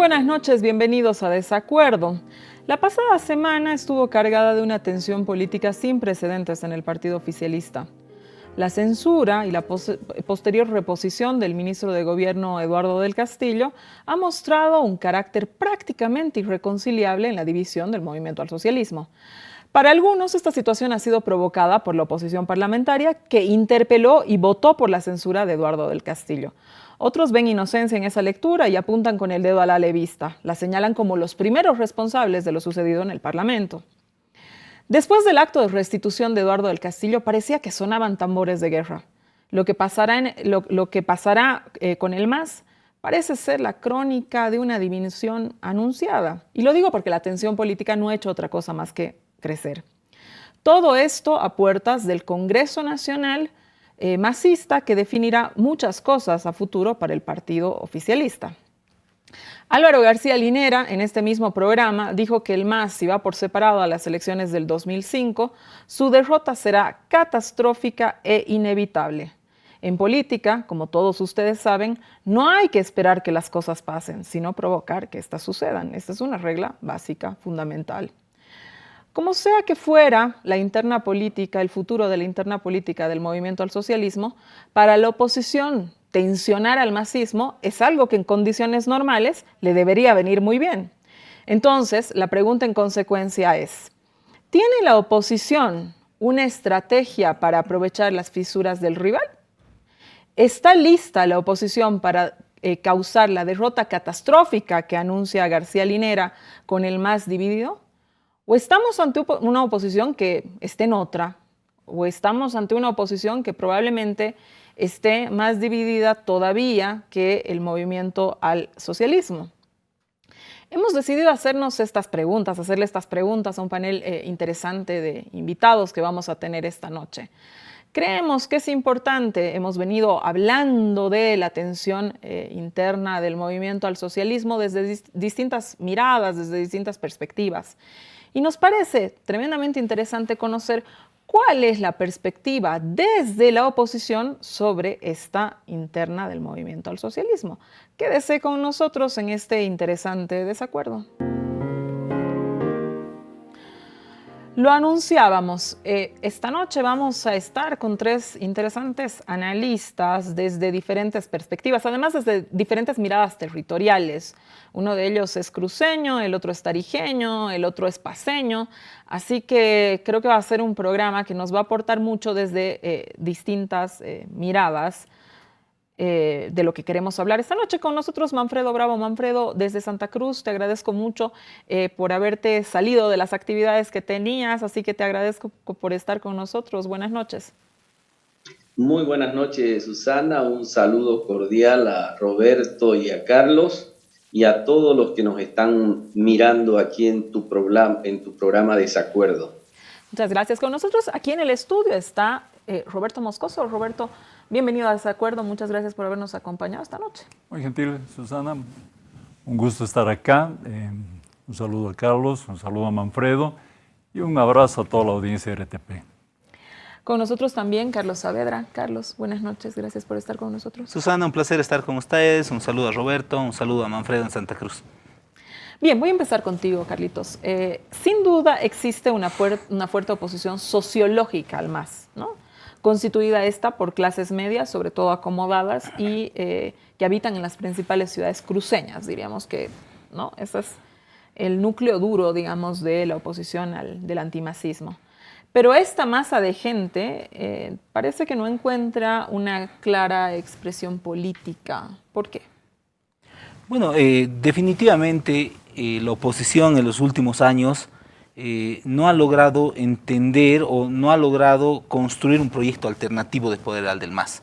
buenas noches, bienvenidos a Desacuerdo. La pasada semana estuvo cargada de una tensión política sin precedentes en el partido oficialista. La censura y la posterior reposición del ministro de Gobierno Eduardo del Castillo ha mostrado un carácter prácticamente irreconciliable en la división del movimiento al socialismo. Para algunos, esta situación ha sido provocada por la oposición parlamentaria que interpeló y votó por la censura de Eduardo del Castillo. Otros ven inocencia en esa lectura y apuntan con el dedo a la alevista. La señalan como los primeros responsables de lo sucedido en el Parlamento. Después del acto de restitución de Eduardo del Castillo, parecía que sonaban tambores de guerra. Lo que pasará con el MAS parece ser la crónica de una división anunciada. Y lo digo porque la tensión política no ha hecho otra cosa más que crecer. Todo esto a puertas del Congreso Nacional masista que definirá muchas cosas a futuro para el partido oficialista. Álvaro García Linera, en este mismo programa, dijo que el MAS, si va por separado a las elecciones del 2005, su derrota será catastrófica e inevitable. En política, como todos ustedes saben, no hay que esperar que las cosas pasen, sino provocar que éstas sucedan. Esta es una regla básica, fundamental. Como sea que fuera la interna política, el futuro de la interna política del movimiento al socialismo, para la oposición tensionar al masismo es algo que en condiciones normales le debería venir muy bien. Entonces, la pregunta en consecuencia es, ¿tiene la oposición una estrategia para aprovechar las fisuras del rival? ¿Está lista la oposición para causar la derrota catastrófica que anuncia García Linera con el MAS dividido? ¿O estamos ante una oposición que esté en otra? ¿O estamos ante una oposición que probablemente esté más dividida todavía que el movimiento al socialismo? Hemos decidido hacerle estas preguntas a un panel interesante de invitados que vamos a tener esta noche. Creemos que es importante, hemos venido hablando de la tensión interna del movimiento al socialismo desde distintas miradas, desde distintas perspectivas. Y nos parece tremendamente interesante conocer cuál es la perspectiva desde la oposición sobre esta interna del movimiento al socialismo. Quédese con nosotros en este interesante desacuerdo. Lo anunciábamos, esta noche vamos a estar con tres interesantes analistas desde diferentes perspectivas, además desde diferentes miradas territoriales. Uno de ellos es cruceño, el otro es tarijeño, el otro es paceño, así que creo que va a ser un programa que nos va a aportar mucho desde distintas miradas de lo que queremos hablar esta noche. Con nosotros Manfredo Bravo. Manfredo, desde Santa Cruz, te agradezco mucho por haberte salido de las actividades que tenías, así que te agradezco por estar con nosotros. Buenas noches. Muy buenas noches, Susana. Un saludo cordial a Roberto y a Carlos y a todos los que nos están mirando aquí en tu programa Desacuerdo. Muchas gracias. Con nosotros aquí en el estudio está Roberto Moscoso. Roberto, bienvenido a Desacuerdo. Muchas gracias por habernos acompañado esta noche. Muy gentil, Susana. Un gusto estar acá. Un saludo a Carlos, un saludo a Manfredo y un abrazo a toda la audiencia de RTP. Con nosotros también Carlos Saavedra. Carlos, buenas noches. Gracias por estar con nosotros. Susana, un placer estar con ustedes. Un saludo a Roberto, un saludo a Manfredo en Santa Cruz. Bien, voy a empezar contigo, Carlitos. Sin duda existe una fuerte oposición sociológica al MAS, ¿no? Constituida esta por clases medias, sobre todo acomodadas, y que habitan en las principales ciudades cruceñas, diríamos que, ¿no? Ese es el núcleo duro, digamos, de la oposición del antimasismo. Pero esta masa de gente parece que no encuentra una clara expresión política. ¿Por qué? Bueno, definitivamente la oposición en los últimos años no ha logrado entender o no ha logrado construir un proyecto alternativo de poder al del MAS,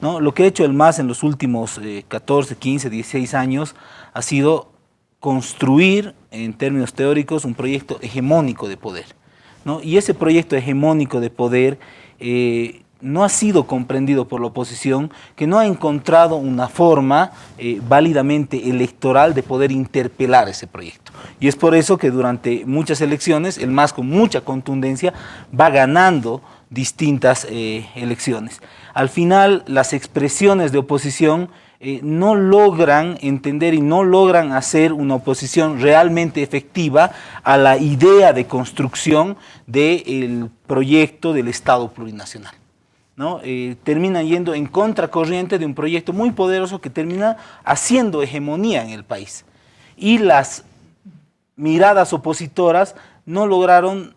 ¿no? Lo que ha hecho el MAS en los últimos 14, 15, 16 años ha sido construir, en términos teóricos, un proyecto hegemónico de poder, ¿no? Y ese proyecto hegemónico de poder no ha sido comprendido por la oposición, que no ha encontrado una forma válidamente electoral de poder interpelar ese proyecto. Y es por eso que durante muchas elecciones el MAS con mucha contundencia va ganando distintas elecciones. Al final las expresiones de oposición no logran entender y no logran hacer una oposición realmente efectiva a la idea de construcción del proyecto del Estado plurinacional, ¿no? Terminan yendo en contracorriente de un proyecto muy poderoso que termina haciendo hegemonía en el país. Y las miradas opositoras no lograron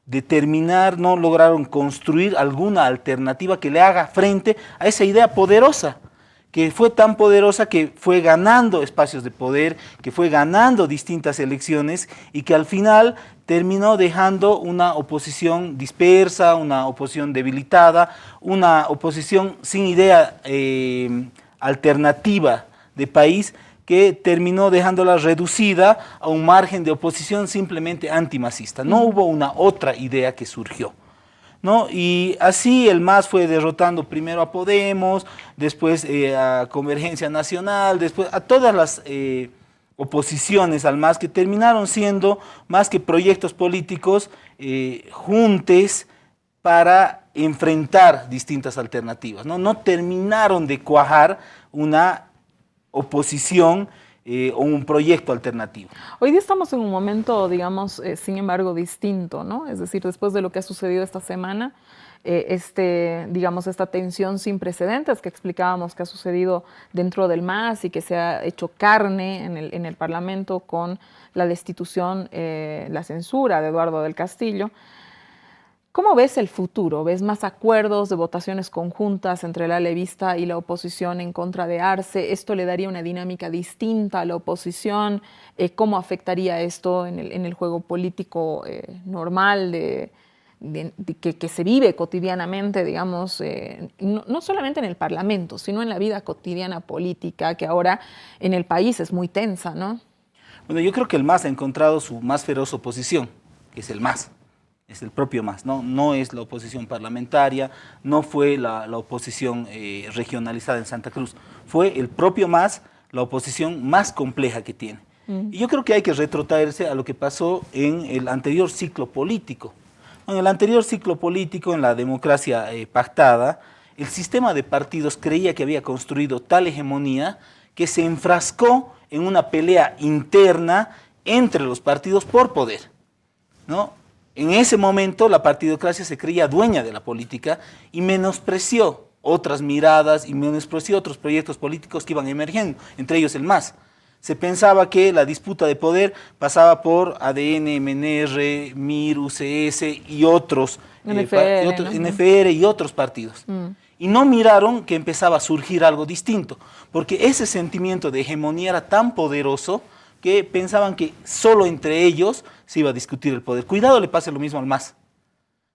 determinar, no lograron construir alguna alternativa que le haga frente a esa idea poderosa, que fue tan poderosa que fue ganando espacios de poder, que fue ganando distintas elecciones y que al final terminó dejando una oposición dispersa, una oposición debilitada, una oposición sin idea alternativa de país, que terminó dejándola reducida a un margen de oposición simplemente antimasista. No hubo una otra idea que surgió, ¿no? Y así el MAS fue derrotando primero a Podemos, después a Convergencia Nacional, después a todas las oposiciones al MAS, que terminaron siendo más que proyectos políticos juntes para enfrentar distintas alternativas, ¿no? No terminaron de cuajar una oposición o un proyecto alternativo. Hoy día estamos en un momento, digamos, sin embargo, distinto, ¿no? Es decir, después de lo que ha sucedido esta semana, digamos, esta tensión sin precedentes que explicábamos que ha sucedido dentro del MAS y que se ha hecho carne en el Parlamento con la destitución, la censura de Eduardo del Castillo. ¿Cómo ves el futuro? ¿Ves más acuerdos de votaciones conjuntas entre el ala vista y la oposición en contra de Arce? ¿Esto le daría una dinámica distinta a la oposición? ¿Cómo afectaría esto en el juego político normal que se vive cotidianamente, digamos, no solamente en el Parlamento, sino en la vida cotidiana política, que ahora en el país es muy tensa, ¿no? Bueno, yo creo que el MAS ha encontrado su más feroz oposición, que es el MAS. Es el propio MAS, no es la oposición parlamentaria, no fue la oposición regionalizada en Santa Cruz, fue el propio MAS la oposición más compleja que tiene. Y yo creo que hay que retrotraerse a lo que pasó en el anterior ciclo político. En el anterior ciclo político, en la democracia pactada, el sistema de partidos creía que había construido tal hegemonía que se enfrascó en una pelea interna entre los partidos por poder, ¿no? En ese momento la partidocracia se creía dueña de la política y menospreció otras miradas y menospreció otros proyectos políticos que iban emergiendo, entre ellos el MAS. Se pensaba que la disputa de poder pasaba por ADN, MNR, MIR, UCS y otros, NFR y otros partidos. Y no miraron que empezaba a surgir algo distinto, porque ese sentimiento de hegemonía era tan poderoso que pensaban que solo entre ellos se iba a discutir el poder. Cuidado le pase lo mismo al MAS.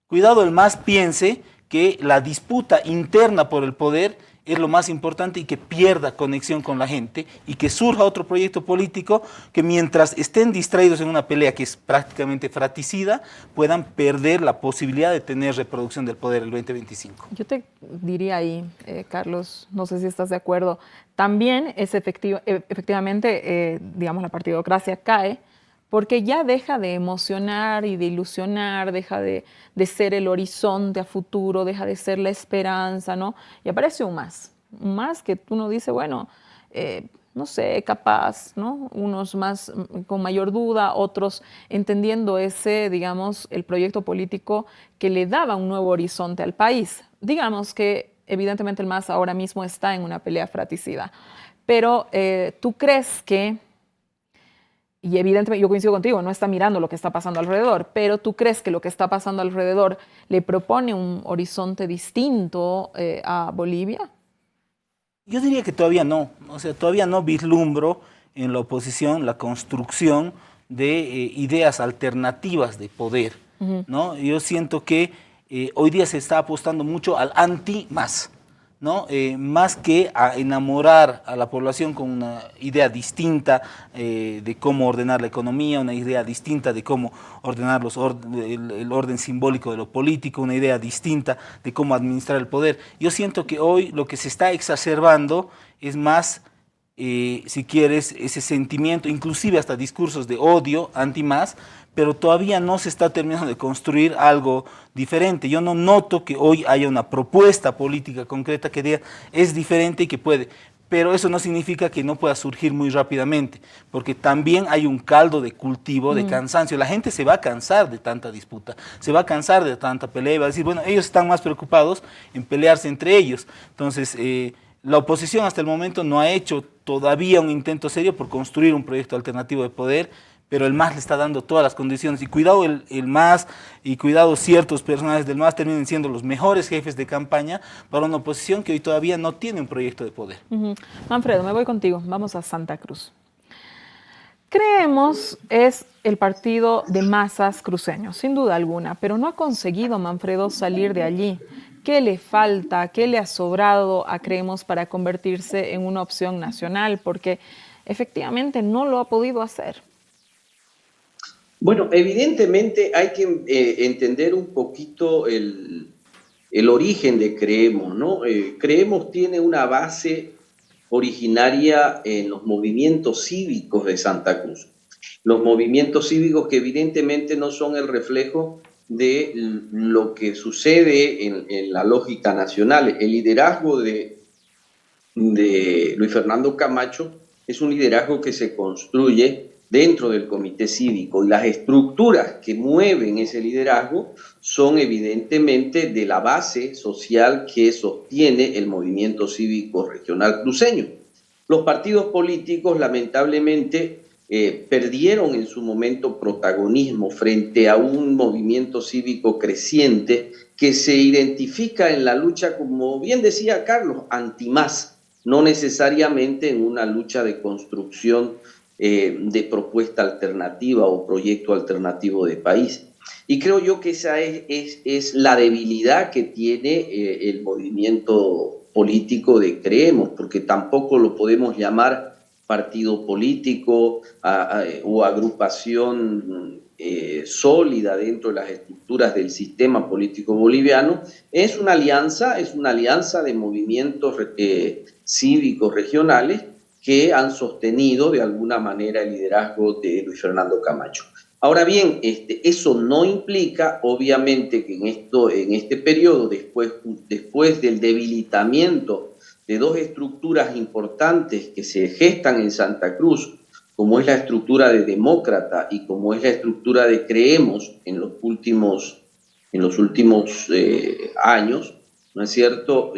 Cuidado el MAS piense que la disputa interna por el poder es lo más importante y que pierda conexión con la gente y que surja otro proyecto político que mientras estén distraídos en una pelea que es prácticamente fratricida, puedan perder la posibilidad de tener reproducción del poder el 2025. Yo te diría ahí, Carlos, no sé si estás de acuerdo, también es efectivamente, digamos, la partidocracia cae porque ya deja de emocionar y de ilusionar, deja de ser el horizonte a futuro, deja de ser la esperanza, ¿no? Y aparece un más que uno dice, bueno, no sé, capaz, ¿no? Unos más con mayor duda, otros entendiendo ese, digamos, el proyecto político que le daba un nuevo horizonte al país. Digamos que evidentemente el MAS ahora mismo está en una pelea fratricida, pero ¿tú crees que, y evidentemente yo coincido contigo, no está mirando lo que está pasando alrededor, pero ¿tú crees que lo que está pasando alrededor le propone un horizonte distinto a Bolivia? Yo diría que todavía no, o sea, todavía no vislumbro en la oposición la construcción de ideas alternativas de poder, ¿no? Yo siento que hoy día se está apostando mucho al anti-MAS, ¿no? Más que a enamorar a la población con una idea distinta de cómo ordenar la economía, una idea distinta de cómo ordenar el orden simbólico de lo político, una idea distinta de cómo administrar el poder. Yo siento que hoy lo que se está exacerbando es más, si quieres, ese sentimiento, inclusive hasta discursos de odio anti-MAS, pero todavía no se está terminando de construir algo diferente. Yo no noto que hoy haya una propuesta política concreta que diga es diferente y que puede. pero eso no significa que no pueda surgir muy rápidamente, porque también hay un caldo de cultivo, de cansancio. La gente se va a cansar de tanta disputa, se va a cansar de tanta pelea y va a decir, bueno, ellos están más preocupados en pelearse entre ellos. Entonces, la oposición hasta el momento no ha hecho todavía un intento serio por construir un proyecto alternativo de poder, pero el MAS le está dando todas las condiciones. Y cuidado el MAS y cuidado ciertos personajes del MAS terminen siendo los mejores jefes de campaña para una oposición que hoy todavía no tiene un proyecto de poder. Manfredo, me voy contigo. Vamos a Santa Cruz. Creemos es el partido de masas cruceños, sin duda alguna, pero no ha conseguido Manfredo salir de allí. ¿Qué le falta, qué le ha sobrado a Creemos para convertirse en una opción nacional? Porque efectivamente no lo ha podido hacer. Bueno, evidentemente hay que entender un poquito el origen de Creemos, ¿no? Creemos tiene una base originaria en los movimientos cívicos de Santa Cruz. Los movimientos cívicos que evidentemente no son el reflejo de lo que sucede en la lógica nacional. El liderazgo de Luis Fernando Camacho es un liderazgo que se construye dentro del comité cívico y las estructuras que mueven ese liderazgo son evidentemente de la base social que sostiene el movimiento cívico regional cruceño. Los partidos políticos lamentablemente perdieron en su momento protagonismo frente a un movimiento cívico creciente que se identifica en la lucha, como bien decía Carlos, anti-MAS, no necesariamente en una lucha de construcción de propuesta alternativa o proyecto alternativo de país. Y creo yo que esa es la debilidad que tiene el movimiento político de Creemos, porque tampoco lo podemos llamar partido político o agrupación sólida dentro de las estructuras del sistema político boliviano. Es una alianza de movimientos cívicos regionales que han sostenido de alguna manera el liderazgo de Luis Fernando Camacho. Ahora bien, eso no implica, obviamente, que en este periodo, después del debilitamiento de dos estructuras importantes que se gestan en Santa Cruz, como es la estructura de Demócrata y como es la estructura de Creemos en los últimos años, ¿no es cierto?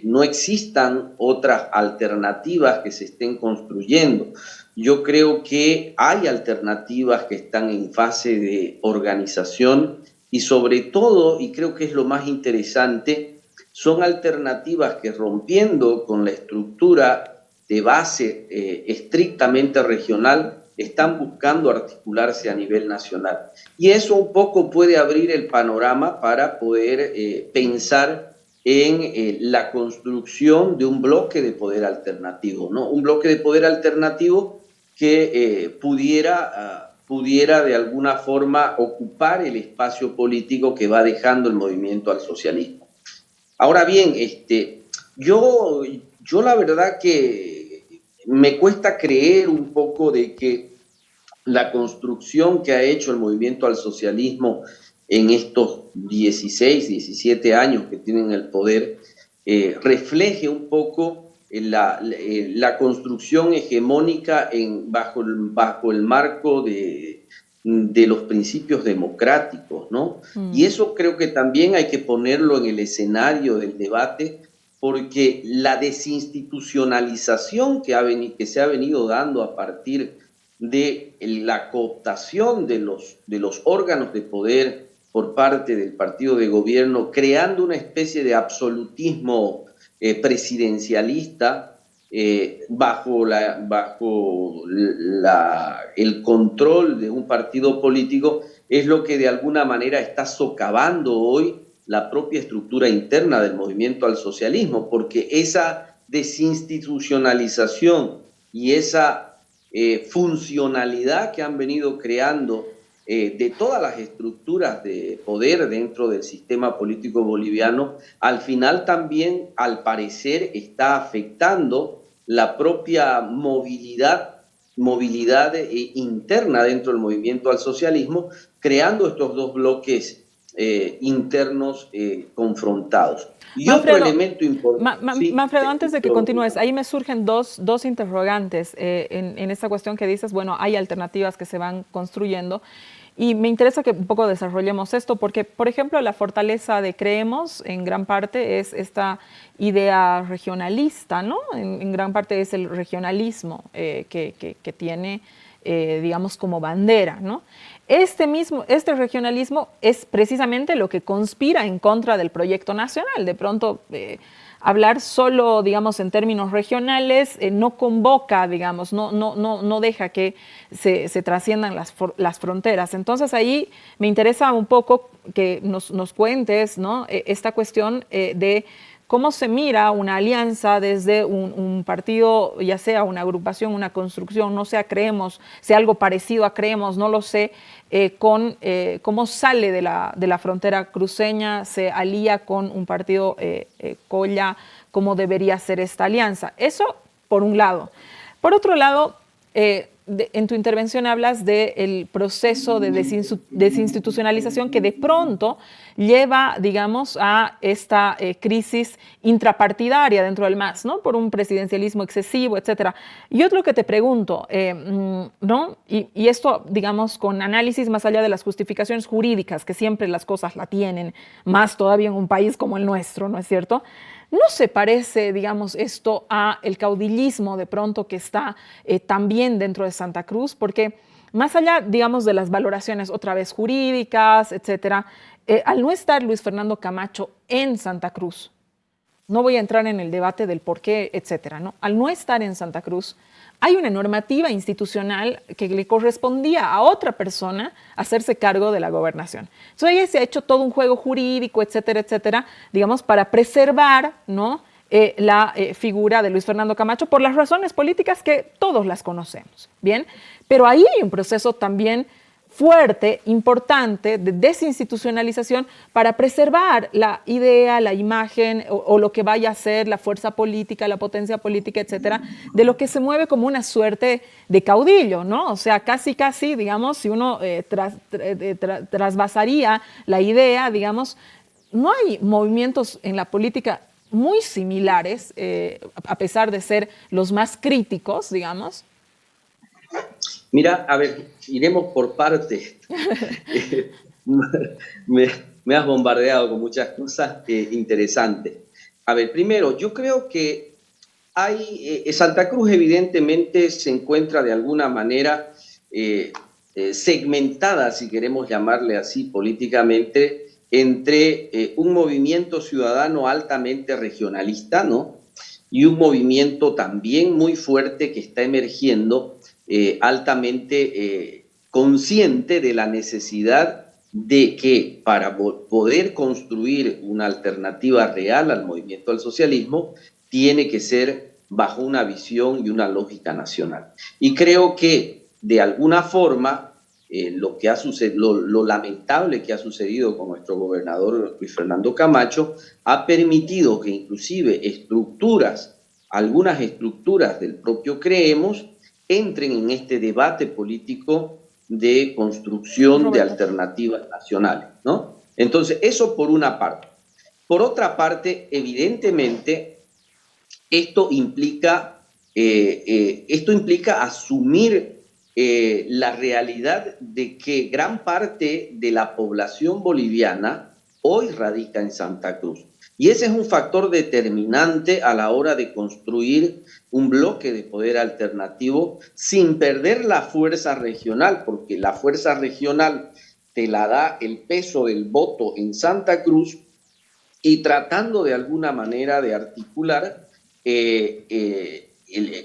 No existan otras alternativas que se estén construyendo. Yo creo que hay alternativas que están en fase de organización y sobre todo, y creo que es lo más interesante, son alternativas que rompiendo con la estructura de base estrictamente regional, están buscando articularse a nivel nacional. Y eso un poco puede abrir el panorama para poder pensar en la construcción de un bloque de poder alternativo, ¿no? Un bloque de poder alternativo que pudiera de alguna forma ocupar el espacio político que va dejando el movimiento al socialismo. Ahora bien, yo la verdad que me cuesta creer un poco de que la construcción que ha hecho el movimiento al socialismo en estos 16, 17 años que tienen el poder, refleje un poco la construcción hegemónica bajo el marco de los principios democráticos, ¿no? Y eso creo que también hay que ponerlo en el escenario del debate, porque la desinstitucionalización que se ha venido dando a partir de la cooptación de los órganos de poder por parte del partido de gobierno, creando una especie de absolutismo presidencialista bajo el control de un partido político, es lo que de alguna manera está socavando hoy la propia estructura interna del movimiento al socialismo, porque esa desinstitucionalización y esa funcionalidad que han venido creando de todas las estructuras de poder dentro del sistema político boliviano, al final también, al parecer, está afectando la propia movilidad interna dentro del movimiento al socialismo, creando estos dos bloques internos confrontados. Y Manfredo, otro elemento importante... Sí, Manfredo, antes de que continúes, ahí me surgen dos interrogantes en esta cuestión que dices, bueno, hay alternativas que se van construyendo. Y me interesa que un poco desarrollemos esto, porque, por ejemplo, la fortaleza de Creemos, en gran parte, es esta idea regionalista, ¿no? En gran parte es el regionalismo que tiene, digamos, como bandera, ¿no? Este regionalismo es precisamente lo que conspira en contra del proyecto nacional. De pronto, hablar solo, digamos, en términos regionales no convoca, digamos, no deja que se trasciendan las fronteras. Entonces ahí me interesa un poco que nos cuentes, ¿no? Esta cuestión de cómo se mira una alianza desde un partido, ya sea una agrupación, una construcción, no sea Creemos, sea algo parecido a Creemos, no lo sé, cómo sale de la frontera cruceña, se alía con un partido Colla, cómo debería ser esta alianza. Eso por un lado. Por otro lado, en tu intervención hablas del proceso de desinstitucionalización que de pronto lleva, digamos, a esta crisis intrapartidaria dentro del MAS, ¿no? Por un presidencialismo excesivo, etcétera. Yo lo que te pregunto, ¿no? Y esto, digamos, con análisis más allá de las justificaciones jurídicas, que siempre las cosas la tienen, más todavía en un país como el nuestro, ¿no es cierto? ¿No se parece, digamos, esto a el caudillismo de pronto que está también dentro de Santa Cruz? Porque más allá, digamos, de las valoraciones otra vez jurídicas, etcétera, al no estar Luis Fernando Camacho en Santa Cruz, no voy a entrar en el debate del por qué, etcétera, ¿no? Al no estar en Santa Cruz, hay una normativa institucional que le correspondía a otra persona hacerse cargo de la gobernación. Entonces ahí se ha hecho todo un juego jurídico, etcétera, digamos, para preservar, ¿no? La figura de Luis Fernando Camacho por las razones políticas que todos las conocemos, ¿bien? Pero ahí hay un proceso también fuerte, importante, de desinstitucionalización para preservar la idea, la imagen o lo que vaya a ser la fuerza política, la potencia política, etcétera, de lo que se mueve como una suerte de caudillo, ¿no? O sea, casi, digamos, si uno trasvasaría la idea, digamos, no hay movimientos en la política muy similares, a pesar de ser los más críticos, digamos. Mira, a ver, iremos por partes. Me has bombardeado con muchas cosas interesantes. A ver, primero, yo creo que Santa Cruz evidentemente se encuentra de alguna manera segmentada, si queremos llamarle así políticamente, entre un movimiento ciudadano altamente regionalista, ¿no? Y un movimiento también muy fuerte que está emergiendo, altamente consciente de la necesidad de que para poder construir una alternativa real al movimiento al socialismo, tiene que ser bajo una visión y una lógica nacional. Y creo que de alguna forma lo que ha sucedido, lo lamentable que ha sucedido con nuestro gobernador Luis Fernando Camacho ha permitido que inclusive algunas estructuras del propio Creemos entren en este debate político de construcción de alternativas nacionales, ¿no? Entonces, eso por una parte. Por otra parte, evidentemente, esto implica asumir la realidad de que gran parte de la población boliviana hoy radica en Santa Cruz. Y ese es un factor determinante a la hora de construir un bloque de poder alternativo sin perder la fuerza regional, porque la fuerza regional te la da el peso del voto en Santa Cruz, y tratando de alguna manera de articular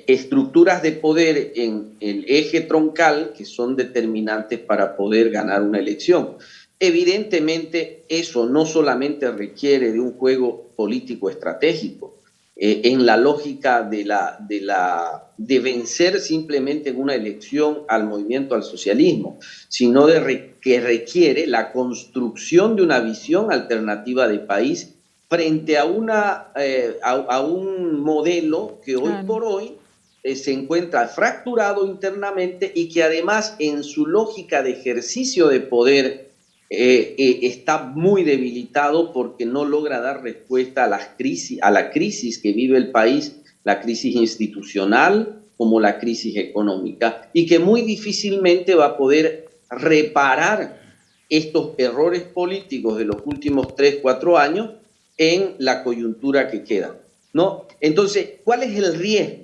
estructuras de poder en el eje troncal que son determinantes para poder ganar una elección. Evidentemente, eso no solamente requiere de un juego político estratégico, en la lógica de vencer simplemente en una elección al movimiento al socialismo, sino que requiere la construcción de una visión alternativa de país frente a un modelo que hoy por hoy se encuentra fracturado internamente y que además en su lógica de ejercicio de poder está muy debilitado porque no logra dar respuesta a la crisis que vive el país, la crisis institucional como la crisis económica, y que muy difícilmente va a poder reparar estos errores políticos de los últimos 3, 4 años en la coyuntura que queda, ¿no? Entonces, ¿cuál es el riesgo?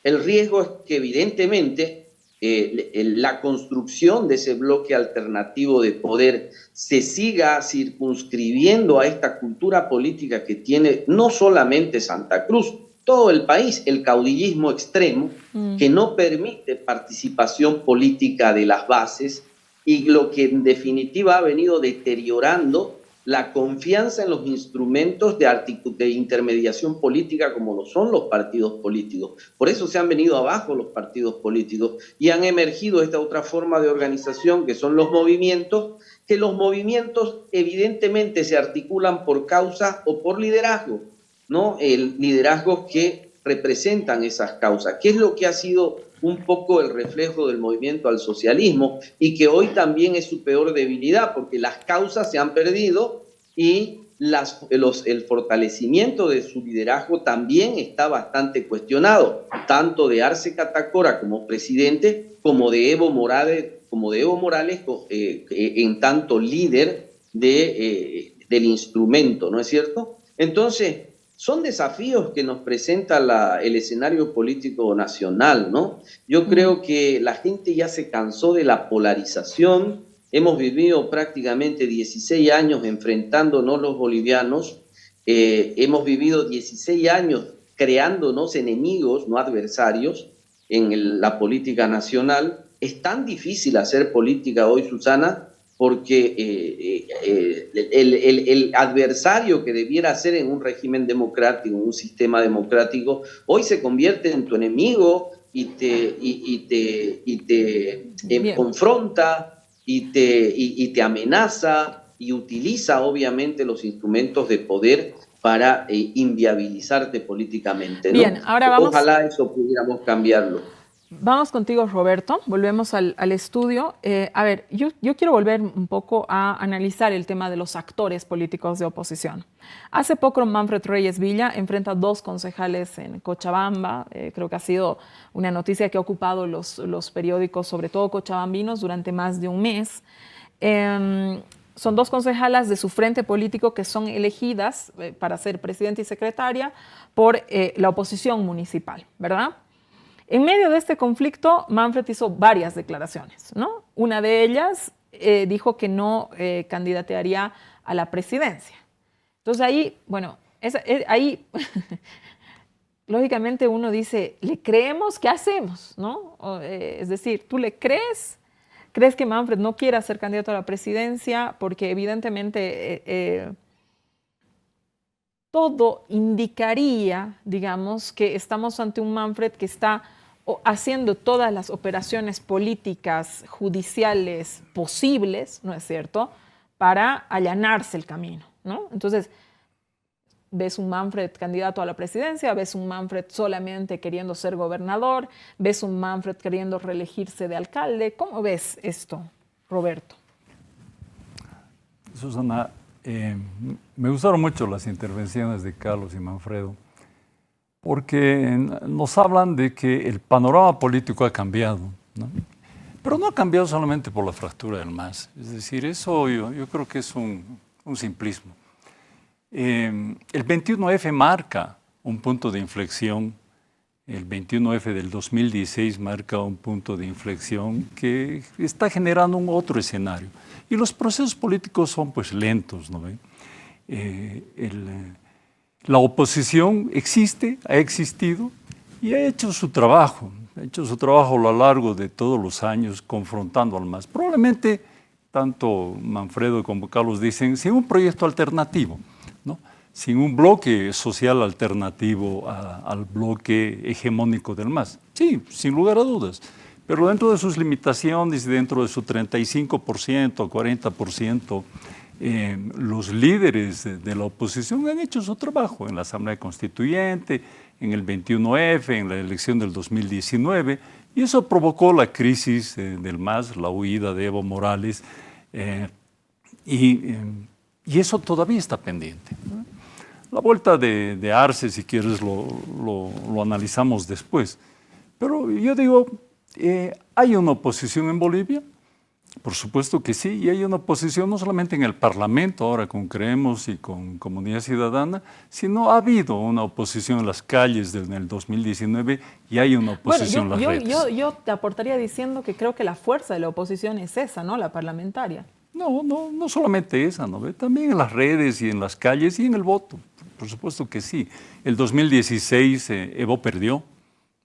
El riesgo es que evidentemente la construcción de ese bloque alternativo de poder se siga circunscribiendo a esta cultura política que tiene no solamente Santa Cruz, todo el país, el caudillismo extremo, que no permite participación política de las bases y lo que en definitiva ha venido deteriorando la confianza en los instrumentos de intermediación política como lo son los partidos políticos. Por eso se han venido abajo los partidos políticos y han emergido esta otra forma de organización que son los movimientos, que los movimientos evidentemente se articulan por causa o por liderazgo, ¿no? El liderazgos que representan esas causas, que es lo que ha sido un poco el reflejo del movimiento al socialismo y que hoy también es su peor debilidad porque las causas se han perdido y el fortalecimiento de su liderazgo también está bastante cuestionado, tanto de Arce Catacora como presidente como de Evo Morales en tanto líder del instrumento, ¿no es cierto? Entonces, son desafíos que nos presenta el escenario político nacional, ¿no? Yo creo que la gente ya se cansó de la polarización. Hemos vivido prácticamente 16 años enfrentándonos los bolivianos. Hemos vivido 16 años creándonos enemigos, no adversarios, en la política nacional. Es tan difícil hacer política hoy, Susana, porque el adversario que debiera ser en un régimen democrático, en un sistema democrático, hoy se convierte en tu enemigo y te confronta y te amenaza y utiliza obviamente los instrumentos de poder para inviabilizarte políticamente, ¿no? Bien, ahora vamos. Ojalá eso pudiéramos cambiarlo. Vamos contigo, Roberto. Volvemos al estudio. A ver, yo quiero volver un poco a analizar el tema de los actores políticos de oposición. Hace poco Manfred Reyes Villa enfrenta 2 concejales en Cochabamba. Creo que ha sido una noticia que ha ocupado los periódicos, sobre todo cochabambinos, durante más de un mes. Son 2 concejalas de su frente político que son elegidas para ser presidenta y secretaria por la oposición municipal, ¿verdad? En medio de este conflicto, Manfred hizo varias declaraciones, ¿no? Una de ellas dijo que no candidatearía a la presidencia. Entonces ahí, bueno, ahí lógicamente uno dice, ¿le creemos? ¿Qué hacemos? ¿No? Es decir, ¿tú le crees? ¿Crees que Manfred no quiera ser candidato a la presidencia? Porque evidentemente todo indicaría, digamos, que estamos ante un Manfred que está haciendo todas las operaciones políticas, judiciales posibles, ¿no es cierto?, para allanarse el camino, ¿no? Entonces, ves un Manfred candidato a la presidencia, ves un Manfred solamente queriendo ser gobernador, ves un Manfred queriendo reelegirse de alcalde. ¿Cómo ves esto, Roberto? Susana, me gustaron mucho las intervenciones de Carlos y Manfredo, porque nos hablan de que el panorama político ha cambiado, ¿no? Pero no ha cambiado solamente por la fractura del MAS. Es decir, eso yo creo que es un simplismo. El 21F marca un punto de inflexión. El 21F del 2016 marca un punto de inflexión que está generando un otro escenario. Y los procesos políticos son pues lentos, ¿no ven? La oposición existe, ha existido y ha hecho su trabajo. Ha hecho su trabajo a lo largo de todos los años confrontando al MAS. Probablemente, tanto Manfredo como Carlos dicen, sin un proyecto alternativo, ¿no? Sin un bloque social alternativo al bloque hegemónico del MAS. Sí, sin lugar a dudas. Pero dentro de sus limitaciones y dentro de su 35%, 40%, los líderes de la oposición han hecho su trabajo en la Asamblea Constituyente, en el 21F, en la elección del 2019, y eso provocó la crisis del MAS, la huida de Evo Morales, Y eso todavía está pendiente, ¿no? La vuelta de Arce, si quieres, lo analizamos después. Pero yo digo, ¿hay una oposición en Bolivia? Por supuesto que sí, y hay una oposición no solamente en el Parlamento, ahora con Creemos y con Comunidad Ciudadana, sino ha habido una oposición en las calles en el 2019 y hay una oposición en las redes. Yo te aportaría diciendo que creo que la fuerza de la oposición es esa, ¿no? La parlamentaria. No solamente esa, ¿no? También en las redes y en las calles y en el voto, por supuesto que sí. El 2016 Evo perdió,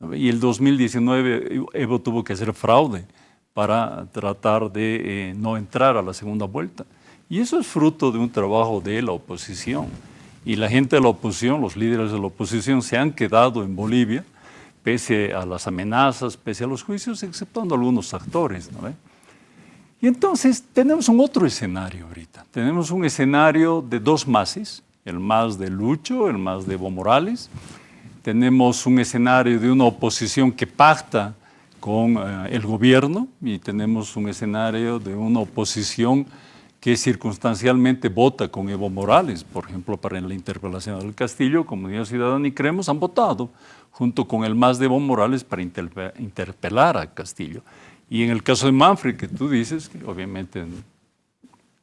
¿no? Y el 2019 Evo tuvo que hacer fraude para tratar de no entrar a la segunda vuelta. Y eso es fruto de un trabajo de la oposición. Y la gente de la oposición, los líderes de la oposición, se han quedado en Bolivia, pese a las amenazas, pese a los juicios, exceptuando algunos actores, ¿no? Y entonces tenemos un otro escenario ahorita. Tenemos un escenario de dos MASes, el MAS de Lucho, el MAS de Evo Morales. Tenemos un escenario de una oposición que pacta con el gobierno y tenemos un escenario de una oposición que circunstancialmente vota con Evo Morales. Por ejemplo, para la interpelación del Castillo, Comunidad Ciudadana y Creemos han votado junto con el MAS de Evo Morales para interpelar a Castillo. Y en el caso de Manfred, que tú dices, que obviamente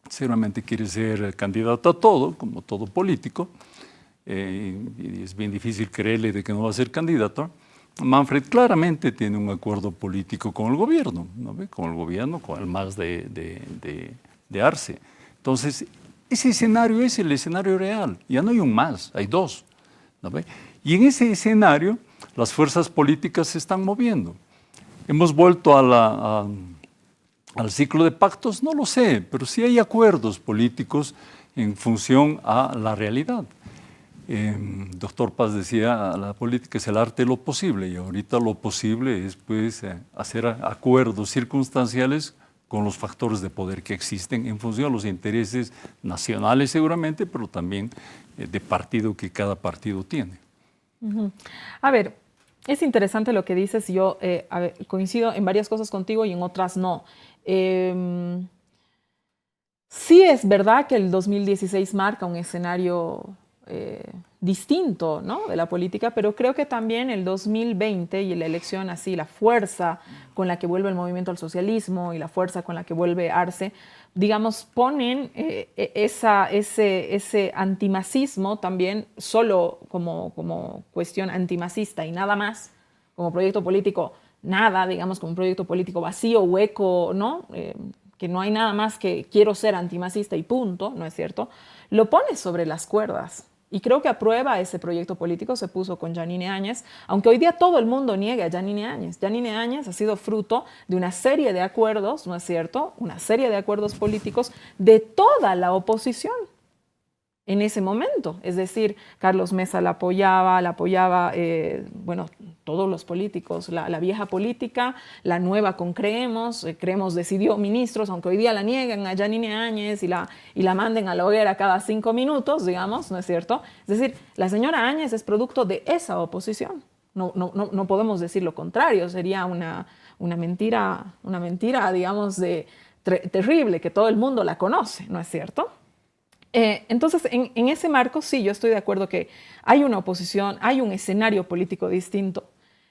seguramente quiere ser candidato a todo, como todo político, y es bien difícil creerle de que no va a ser candidato. Manfred claramente tiene un acuerdo político con el gobierno, ¿no? Con el gobierno, con el MAS de Arce. Entonces, ese escenario es el escenario real. Ya no hay un MAS, hay dos, ¿no? Y en ese escenario, las fuerzas políticas se están moviendo. ¿Hemos vuelto al ciclo de pactos? No lo sé, pero sí hay acuerdos políticos en función a la realidad. Doctor Paz decía, la política es el arte de lo posible, y ahorita lo posible es pues, hacer acuerdos circunstanciales con los factores de poder que existen en función a los intereses nacionales seguramente, pero también de partido que cada partido tiene. Uh-huh. A ver, es interesante lo que dices. Yo coincido en varias cosas contigo y en otras no. Sí es verdad que el 2016 marca un escenario distinto, ¿no?, de la política, pero creo que también el 2020 y la elección así, la fuerza con la que vuelve el movimiento al socialismo y la fuerza con la que vuelve Arce, digamos, ponen ese antimasismo también solo como cuestión antimacista y nada más, como proyecto político, nada, digamos, como un proyecto político vacío, hueco, ¿no? Que no hay nada más que quiero ser antimacista y punto, ¿no es cierto? Lo pone sobre las cuerdas. Y creo que a prueba ese proyecto político se puso con Yanine Áñez, aunque hoy día todo el mundo niegue a Yanine Áñez. Yanine Áñez ha sido fruto de una serie de acuerdos, ¿no es cierto?, una serie de acuerdos políticos de toda la oposición en ese momento. Es decir, Carlos Mesa la apoyaba, bueno, todos los políticos, la vieja política, la nueva con Creemos. Creemos decidió ministros, aunque hoy día la niegan a Yanine Áñez y la manden a la hoguera cada 5 minutos, digamos, ¿no es cierto? Es decir, la señora Áñez es producto de esa oposición. No podemos decir lo contrario, sería una mentira, digamos, terrible, que todo el mundo la conoce, ¿no es cierto? Entonces, en ese marco, sí, yo estoy de acuerdo que hay una oposición, hay un escenario político distinto.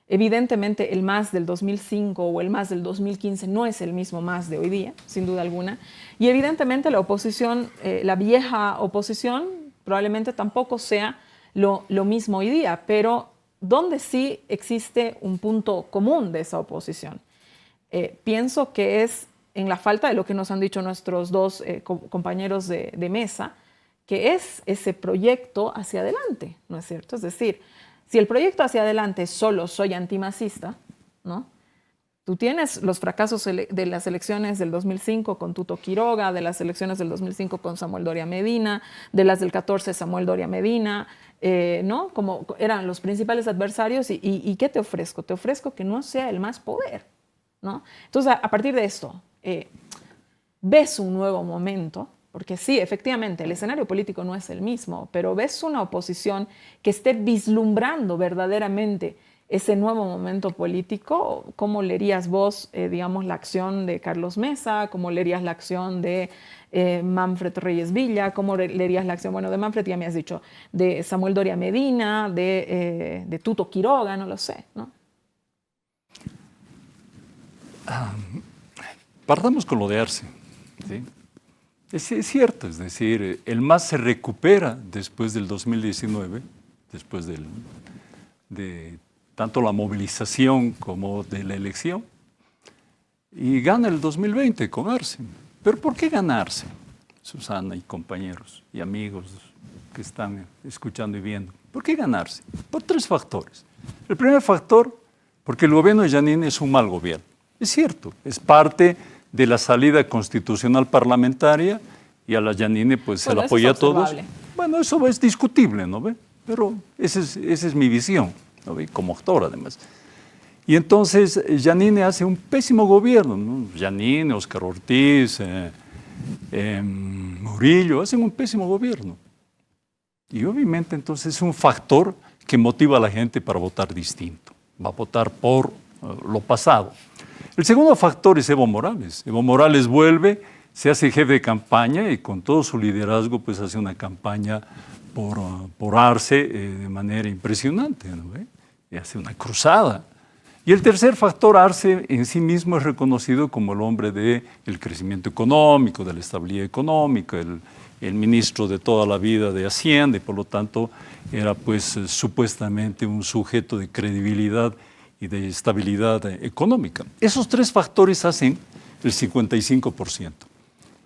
Evidentemente, el MAS del 2005 o el MAS del 2015 no es el mismo MAS de hoy día, sin duda alguna. Y evidentemente la oposición, la vieja oposición, probablemente tampoco sea lo mismo hoy día, pero donde sí existe un punto común de esa oposición. Pienso que es en la falta de lo que nos han dicho nuestros dos compañeros de mesa, que es ese proyecto hacia adelante, ¿no es cierto? Es decir, si el proyecto hacia adelante es solo soy antimacista, ¿no? Tú tienes los fracasos de las elecciones del 2005 con Tuto Quiroga, de las elecciones del 2005 con Samuel Doria Medina, de las del 14 Samuel Doria Medina, ¿no? Como eran los principales adversarios. ¿Y qué te ofrezco? Te ofrezco que no sea el más poder, ¿no? Entonces, a partir de esto, ves un nuevo momento, porque sí, efectivamente, el escenario político no es el mismo, pero ves una oposición que esté vislumbrando verdaderamente ese nuevo momento político? ¿Cómo leerías vos, digamos, la acción de Carlos Mesa? ¿Cómo leerías la acción de Manfred Reyes Villa? ¿Cómo leerías la acción, bueno, de Manfred ya me has dicho, de Samuel Doria Medina, de Tuto Quiroga, no lo sé, ¿no? Partamos con lo de Arce, ¿sí? Es cierto, es decir, el MAS se recupera después del 2019, después de tanto la movilización como de la elección, y gana el 2020 con Arce. ¿Pero por qué ganarse, Susana y compañeros y amigos que están escuchando y viendo? ¿Por qué ganarse? Por 3 factores. El primer factor, porque el gobierno de Janine es un mal gobierno. Es cierto, es parte de la salida constitucional parlamentaria y a la Janine pues se la apoya a todos. Bueno, eso es discutible, ¿no ve? Pero esa es mi visión, ¿no ve? Como actor además. Y entonces Janine hace un pésimo gobierno, ¿no? Janine, Óscar Ortiz, Murillo, hacen un pésimo gobierno. Y obviamente entonces es un factor que motiva a la gente para votar distinto. Va a votar por lo pasado. El segundo factor es Evo Morales. Evo Morales vuelve, se hace jefe de campaña y con todo su liderazgo pues hace una campaña por Arce de manera impresionante, ¿no? Y hace una cruzada. Y el tercer factor, Arce en sí mismo es reconocido como el hombre del crecimiento económico, de la estabilidad económica, el ministro de toda la vida de Hacienda y por lo tanto era pues supuestamente un sujeto de credibilidad y de estabilidad económica. Esos 3 factores hacen el 55%.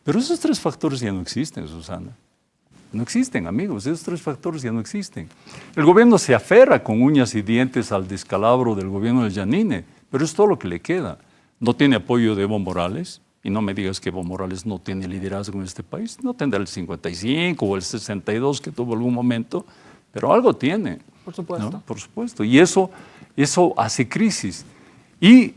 Pero esos 3 factores ya no existen, Susana. No existen, amigos, esos 3 factores ya no existen. El gobierno se aferra con uñas y dientes al descalabro del gobierno de Janine, pero es todo lo que le queda. No tiene apoyo de Evo Morales, y no me digas que Evo Morales no tiene liderazgo en este país, no tendrá el 55 o el 62 que tuvo algún momento, pero algo tiene. Por supuesto. ¿No? Por supuesto, y eso hace crisis. Y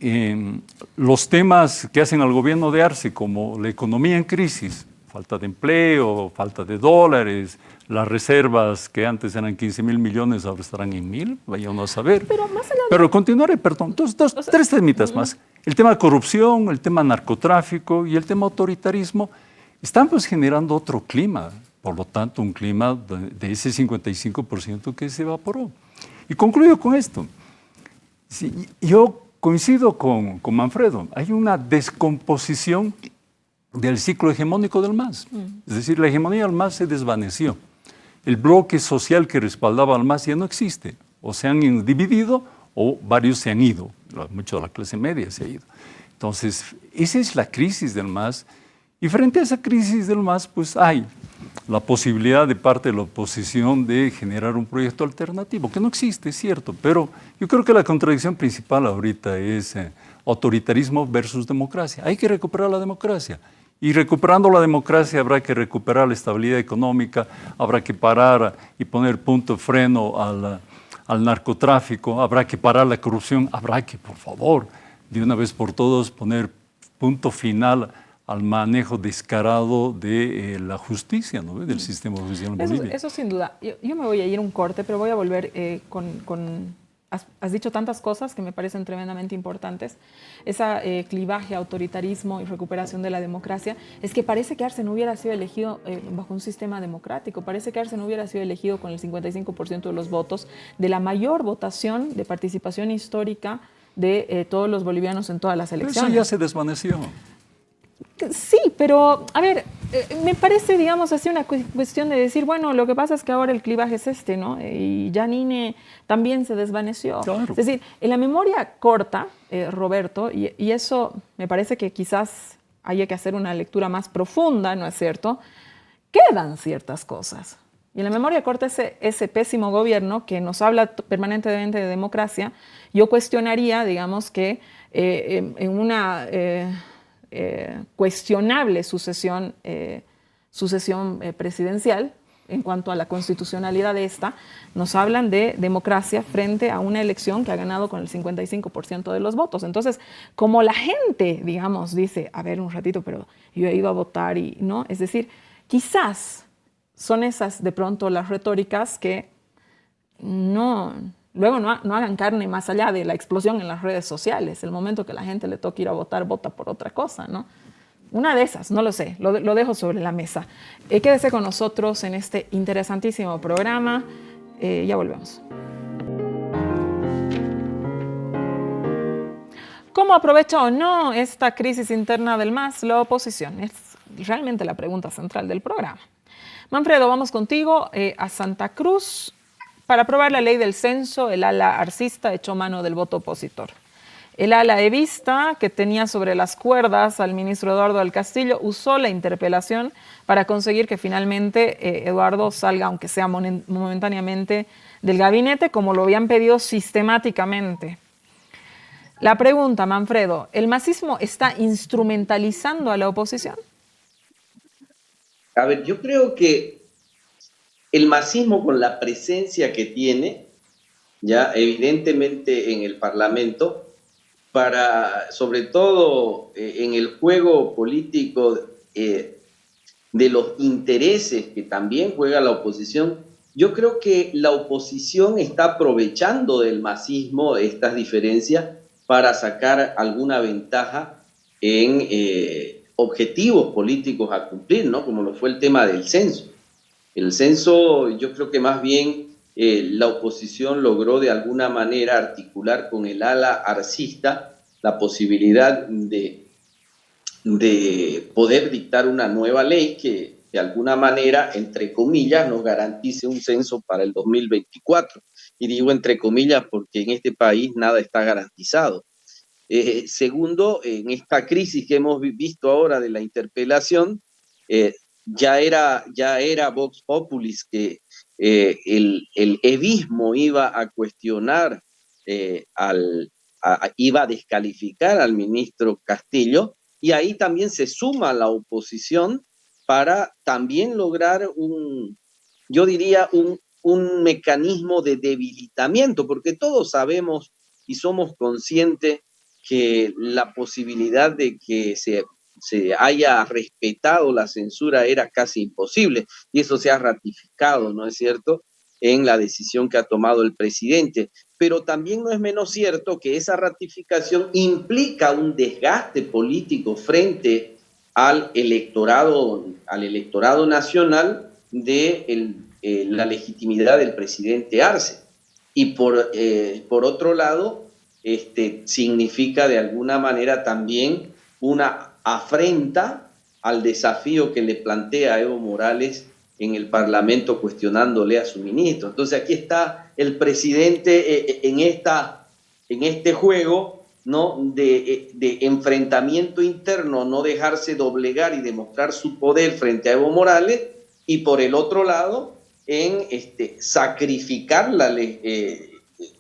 los temas que hacen al gobierno de Arce, como la economía en crisis, falta de empleo, falta de dólares, las reservas que antes eran 15.000 millones, ahora estarán en 1.000, vaya uno a saber. Pero más allá de... Pero continuaré, perdón, 3 temitas más. El tema corrupción, el tema narcotráfico y el tema autoritarismo están pues generando otro clima, por lo tanto un clima de ese 55% que se evaporó. Y concluyo con esto. Sí, yo coincido con Manfredo, hay una descomposición del ciclo hegemónico del MAS. Es decir, la hegemonía del MAS se desvaneció. El bloque social que respaldaba al MAS ya no existe. O se han dividido o varios se han ido. Mucho de la clase media se ha ido. Entonces, esa es la crisis del MAS. Y frente a esa crisis del MAS, pues hay la posibilidad de parte de la oposición de generar un proyecto alternativo, que no existe, es cierto, pero yo creo que la contradicción principal ahorita es autoritarismo versus democracia. Hay que recuperar la democracia. Y recuperando la democracia habrá que recuperar la estabilidad económica, habrá que parar y poner punto freno al narcotráfico, habrá que parar la corrupción, habrá que, por favor, de una vez por todas poner punto final al manejo descarado de la justicia, ¿no? Del sistema judicial en Bolivia. Eso sin duda. Yo me voy a ir un corte, pero voy a volver has dicho tantas cosas que me parecen tremendamente importantes. Ese clivaje, autoritarismo y recuperación de la democracia, es que parece que Arce no hubiera sido elegido bajo un sistema democrático, parece que Arce no hubiera sido elegido con el 55% de los votos, de la mayor votación de participación histórica de todos los bolivianos en todas las elecciones. Pero eso ya se desvaneció. Sí, pero a ver, me parece, digamos, así una cuestión de decir, bueno, lo que pasa es que ahora el clivaje es este, ¿no? Y Janine también se desvaneció. Claro. Es decir, en la memoria corta, Roberto, y eso me parece que quizás haya que hacer una lectura más profunda, ¿no es cierto? Quedan ciertas cosas. Y en la memoria corta ese pésimo gobierno que nos habla permanentemente de democracia, yo cuestionaría, digamos, que en una... cuestionable sucesión presidencial en cuanto a la constitucionalidad de esta, nos hablan de democracia frente a una elección que ha ganado con el 55% de los votos. Entonces, como la gente, digamos, dice, a ver un ratito, pero yo he ido a votar y no, es decir, quizás son esas de pronto las retóricas que no Luego no hagan carne más allá de la explosión en las redes sociales. El momento que la gente le toque ir a votar, vota por otra cosa, ¿no? Una de esas, no lo sé, lo dejo sobre la mesa. Quédese con nosotros en este interesantísimo programa. Ya volvemos. ¿Cómo aprovecha o no esta crisis interna del MAS la oposición? Es realmente la pregunta central del programa. Manfredo, vamos contigo a Santa Cruz. Para aprobar la ley del censo, el ala arcista echó mano del voto opositor. El ala evista, que tenía sobre las cuerdas al ministro Eduardo del Castillo, usó la interpelación para conseguir que finalmente Eduardo salga, aunque sea momentáneamente, del gabinete, como lo habían pedido sistemáticamente. La pregunta, Manfredo, ¿el masismo está instrumentalizando a la oposición? A ver, yo creo que el masismo, con la presencia que tiene, ya evidentemente en el Parlamento, sobre todo en el juego político de los intereses que también juega la oposición, yo creo que la oposición está aprovechando del masismo, estas diferencias, para sacar alguna ventaja en objetivos políticos a cumplir, ¿no? Como lo fue el tema del censo. El censo, yo creo que más bien la oposición logró de alguna manera articular con el ala arcista la posibilidad de poder dictar una nueva ley que de alguna manera, entre comillas, nos garantice un censo para el 2024. Y digo entre comillas porque en este país nada está garantizado. Segundo, en esta crisis que hemos visto ahora de la interpelación, ya era Vox Populis que el evismo iba a cuestionar, iba a descalificar al ministro Castillo, y ahí también se suma la oposición para también lograr yo diría, un mecanismo de debilitamiento, porque todos sabemos y somos conscientes que la posibilidad de que se haya respetado la censura era casi imposible, y eso se ha ratificado, ¿no es cierto?, en la decisión que ha tomado el presidente. Pero también no es menos cierto que esa ratificación implica un desgaste político frente al electorado nacional de la legitimidad del presidente Arce. Y por otro lado, significa de alguna manera también una afrenta al desafío que le plantea Evo Morales en el Parlamento cuestionándole a su ministro. Entonces aquí está el presidente en este juego, ¿no?, de enfrentamiento interno, no dejarse doblegar y demostrar su poder frente a Evo Morales, y por el otro lado en sacrificar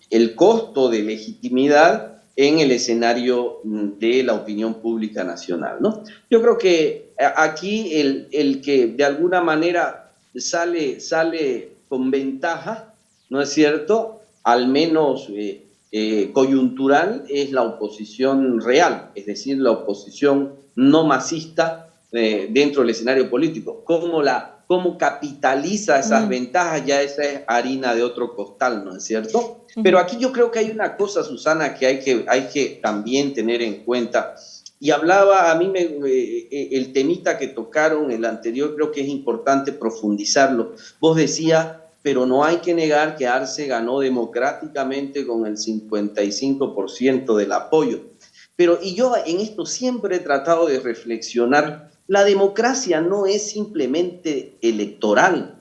el costo de legitimidad en el escenario de la opinión pública nacional, ¿no? Yo creo que aquí el que de alguna manera sale con ventaja, ¿no es cierto?, al menos coyuntural, es la oposición real, es decir, la oposición no masista dentro del escenario político. ¿Cómo capitaliza esas ventajas? Ya esa es harina de otro costal, ¿no es cierto? Pero aquí yo creo que hay una cosa, Susana, que hay que también tener en cuenta. Y hablaba, a mí el temita que tocaron, el anterior, creo que es importante profundizarlo. Vos decías, pero no hay que negar que Arce ganó democráticamente con el 55% del apoyo. Y yo en esto siempre he tratado de reflexionar. La democracia no es simplemente electoral,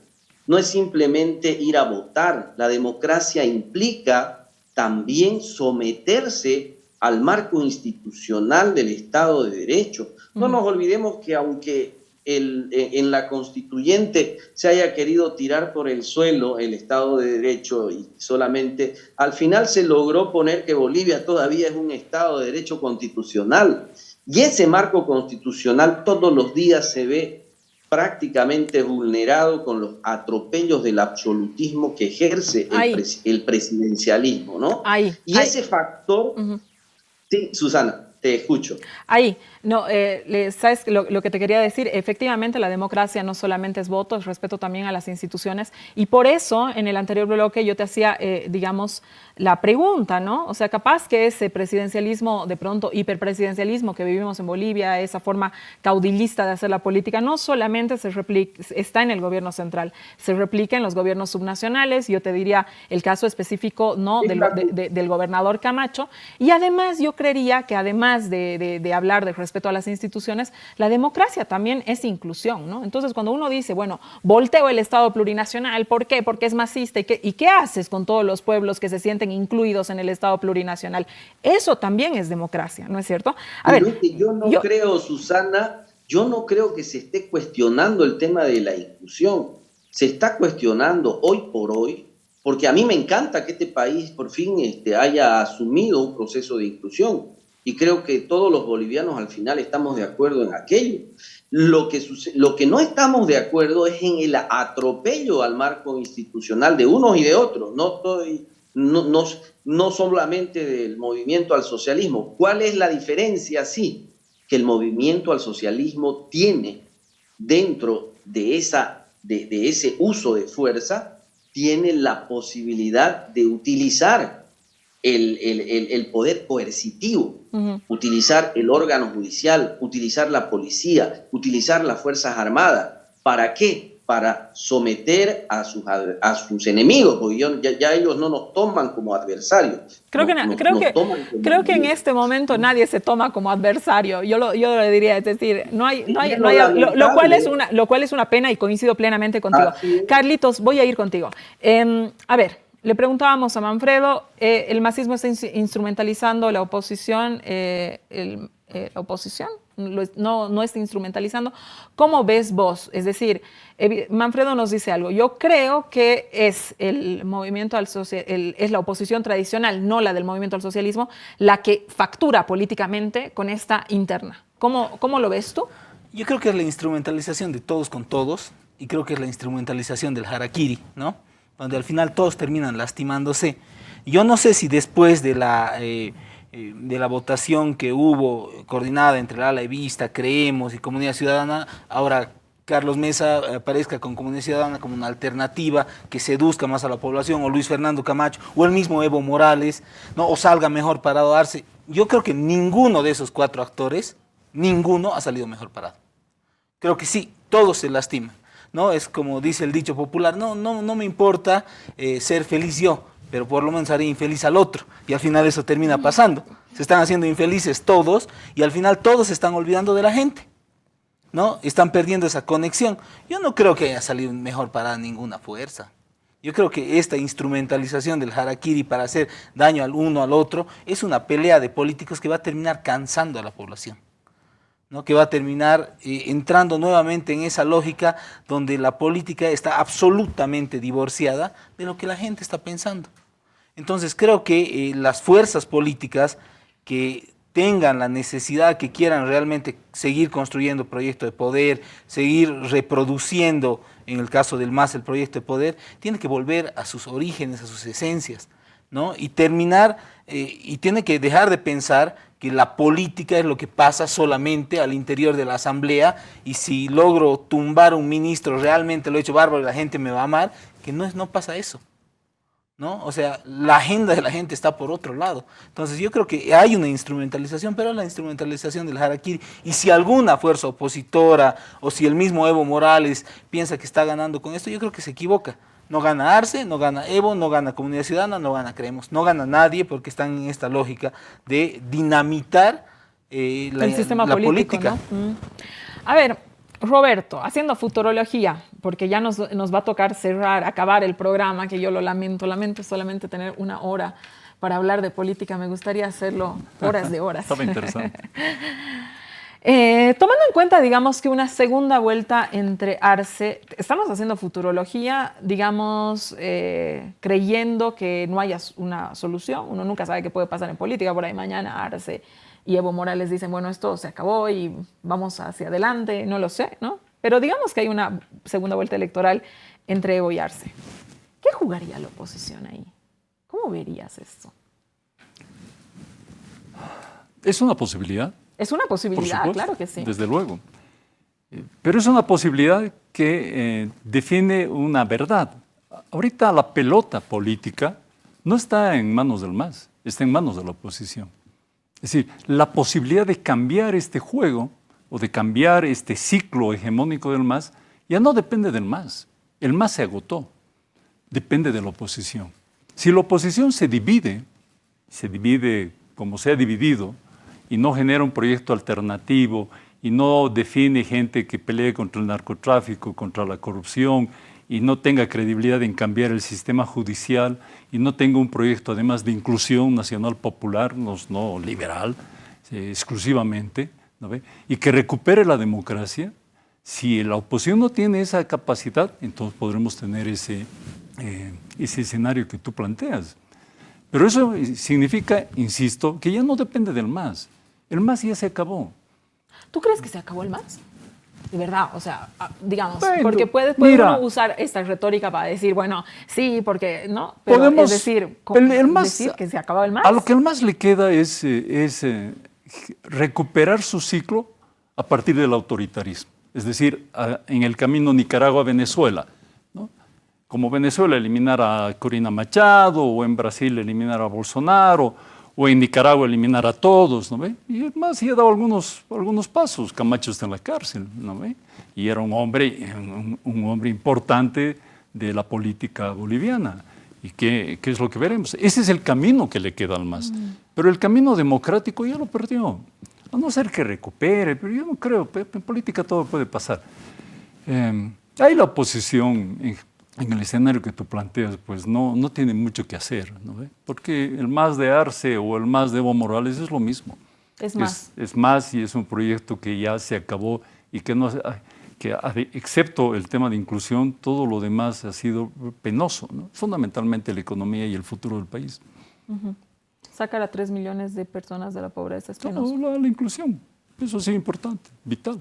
no es simplemente ir a votar. La democracia implica también someterse al marco institucional del Estado de Derecho. No nos olvidemos que aunque en la constituyente se haya querido tirar por el suelo el Estado de Derecho y solamente, al final se logró poner que Bolivia todavía es un Estado de Derecho constitucional. Y ese marco constitucional todos los días se ve prácticamente vulnerado con los atropellos del absolutismo que ejerce el presidencialismo, ¿no? Ese factor, sí, Susana. Te escucho. Ahí, no, ¿sabes lo que te quería decir? Efectivamente, la democracia no solamente es voto, es respeto también a las instituciones. Y por eso, en el anterior bloque, yo te hacía, digamos, la pregunta, ¿no? O sea, capaz que ese presidencialismo, de pronto hiperpresidencialismo que vivimos en Bolivia, esa forma caudillista de hacer la política, no solamente está en el gobierno central, se replica en los gobiernos subnacionales. Yo te diría el caso específico, ¿no?, del gobernador Camacho. Y además, yo creería que además de hablar de respeto a las instituciones, la democracia también es inclusión, ¿no? Entonces, cuando uno dice, bueno, volteo el Estado plurinacional, ¿por qué? Porque es masista. ¿Y qué haces con todos los pueblos que se sienten incluidos en el Estado plurinacional? Eso también es democracia, ¿no es cierto? A ver, yo creo, Susana, yo no creo que se esté cuestionando el tema de la inclusión. Se está cuestionando hoy por hoy, porque a mí me encanta que este país por fin haya asumido un proceso de inclusión. Y creo que todos los bolivianos al final estamos de acuerdo en aquello. Lo que no estamos de acuerdo es en el atropello al marco institucional de unos y de otros, no solamente del movimiento al socialismo. ¿Cuál es la diferencia? Sí, que el movimiento al socialismo tiene dentro de ese uso de fuerza, tiene la posibilidad de utilizar el poder coercitivo, utilizar el órgano judicial, utilizar la policía, utilizar las Fuerzas Armadas. ¿Para qué? Para someter a sus enemigos, porque ya ellos no nos toman como adversarios. Creo que en este momento nadie se toma como adversario. Yo le diría, es decir, lo cual es una pena y coincido plenamente contigo. Carlitos, voy a ir contigo. A ver, le preguntábamos a Manfredo, el masismo está instrumentalizando la oposición, la oposición no está instrumentalizando. ¿Cómo ves vos? Es decir, Manfredo nos dice algo. Yo creo que es el movimiento es la oposición tradicional, no la del movimiento al socialismo, la que factura políticamente con esta interna. ¿Cómo lo ves tú? Yo creo que es la instrumentalización de todos con todos, y creo que es la instrumentalización del harakiri, ¿no? Donde al final todos terminan lastimándose. Yo no sé si después de la votación que hubo coordinada entre la ala evista, Creemos y Comunidad Ciudadana, ahora Carlos Mesa aparezca con Comunidad Ciudadana como una alternativa que seduzca más a la población, o Luis Fernando Camacho, o el mismo Evo Morales, ¿no?, o salga mejor parado Arce. Yo creo que ninguno de esos cuatro actores, ninguno ha salido mejor parado. Creo que sí, todos se lastiman, ¿no? Es como dice el dicho popular, no me importa ser feliz yo, pero por lo menos haré infeliz al otro. Y al final eso termina pasando. Se están haciendo infelices todos y al final todos se están olvidando de la gente, ¿no? Están perdiendo esa conexión. Yo no creo que haya salido mejor parada ninguna fuerza. Yo creo que esta instrumentalización del harakiri para hacer daño al uno al otro es una pelea de políticos que va a terminar cansando a la población, ¿no? Que va a terminar entrando nuevamente en esa lógica donde la política está absolutamente divorciada de lo que la gente está pensando. Entonces creo que las fuerzas políticas que tengan la necesidad, que quieran realmente seguir construyendo proyecto de poder, seguir reproduciendo, en el caso del MAS, el proyecto de poder, tienen que volver a sus orígenes, a sus esencias, ¿no? Y terminar, y tiene que dejar de pensar que la política es lo que pasa solamente al interior de la asamblea, y si logro tumbar un ministro realmente lo he hecho bárbaro y la gente me va a amar, que no pasa eso, ¿no? O sea, la agenda de la gente está por otro lado. Entonces yo creo que hay una instrumentalización, pero la instrumentalización del harakiri, y si alguna fuerza opositora o si el mismo Evo Morales piensa que está ganando con esto, yo creo que se equivoca. No gana Arce, no gana Evo, no gana Comunidad Ciudadana, no gana Creemos, no gana nadie, porque están en esta lógica de dinamitar el sistema política. ¿no? A ver, Roberto, haciendo futurología, porque ya nos va a tocar acabar el programa, que yo lo lamento solamente tener una hora para hablar de política. Me gustaría hacerlo horas de horas. Estaba interesante. Tomando en cuenta, digamos, que una segunda vuelta entre Arce, estamos haciendo futurología, digamos, creyendo que no haya una solución. Uno nunca sabe qué puede pasar en política. Por ahí mañana Arce y Evo Morales dicen, bueno, esto se acabó y vamos hacia adelante, no lo sé, ¿no? Pero digamos que hay una segunda vuelta electoral entre Evo y Arce. ¿Qué jugaría la oposición ahí? ¿Cómo verías esto? Es una posibilidad. Es una Por posibilidad, supuesto, claro que sí. desde luego. Pero es una posibilidad que define una verdad. Ahorita la pelota política no está en manos del MAS, está en manos de la oposición. Es decir, la posibilidad de cambiar este juego o de cambiar este ciclo hegemónico del MAS ya no depende del MAS. El MAS se agotó, depende de la oposición. Si la oposición se divide como se ha dividido y no genera un proyecto alternativo y no define gente que pelee contra el narcotráfico, contra la corrupción y no tenga credibilidad en cambiar el sistema judicial y no tenga un proyecto además de inclusión nacional popular, no liberal, exclusivamente, ¿no ve? Y que recupere la democracia, si la oposición no tiene esa capacidad, entonces podremos tener ese escenario que tú planteas. Pero eso significa, insisto, que ya no depende del MAS. El MAS ya se acabó. ¿Tú crees que se acabó el MAS? De verdad, o sea, digamos, Bueno, porque puede uno usar esta retórica para decir, bueno, sí, porque, ¿no? Pero podemos, es decir, el MAS, decir que se acabó el MAS. A lo que el MAS le queda es recuperar su ciclo a partir del autoritarismo. Es decir, en el camino Nicaragua-Venezuela, ¿no? Como Venezuela eliminar a Corina Machado, o en Brasil eliminar a Bolsonaro, o en Nicaragua eliminar a todos, ¿no ve? Y el MAS sí ha dado algunos pasos. Camacho está en la cárcel, ¿no ve? Y era un hombre importante de la política boliviana. ¿Y qué es lo que veremos? Ese es el camino que le queda al MAS. Pero el camino democrático ya lo perdió. A no ser que recupere, pero yo no creo. En política todo puede pasar. Ahí la oposición en el escenario que tú planteas, pues no tiene mucho que hacer, ¿no ve? Porque el MAS de Arce o el MAS de Evo Morales es lo mismo. Es más. Es MAS y es un proyecto que ya se acabó y que excepto el tema de inclusión, todo lo demás ha sido penoso, ¿no? Fundamentalmente la economía y el futuro del país. Sacar a 3 millones de personas de la pobreza es penoso. No, la inclusión, eso sí es importante, vital,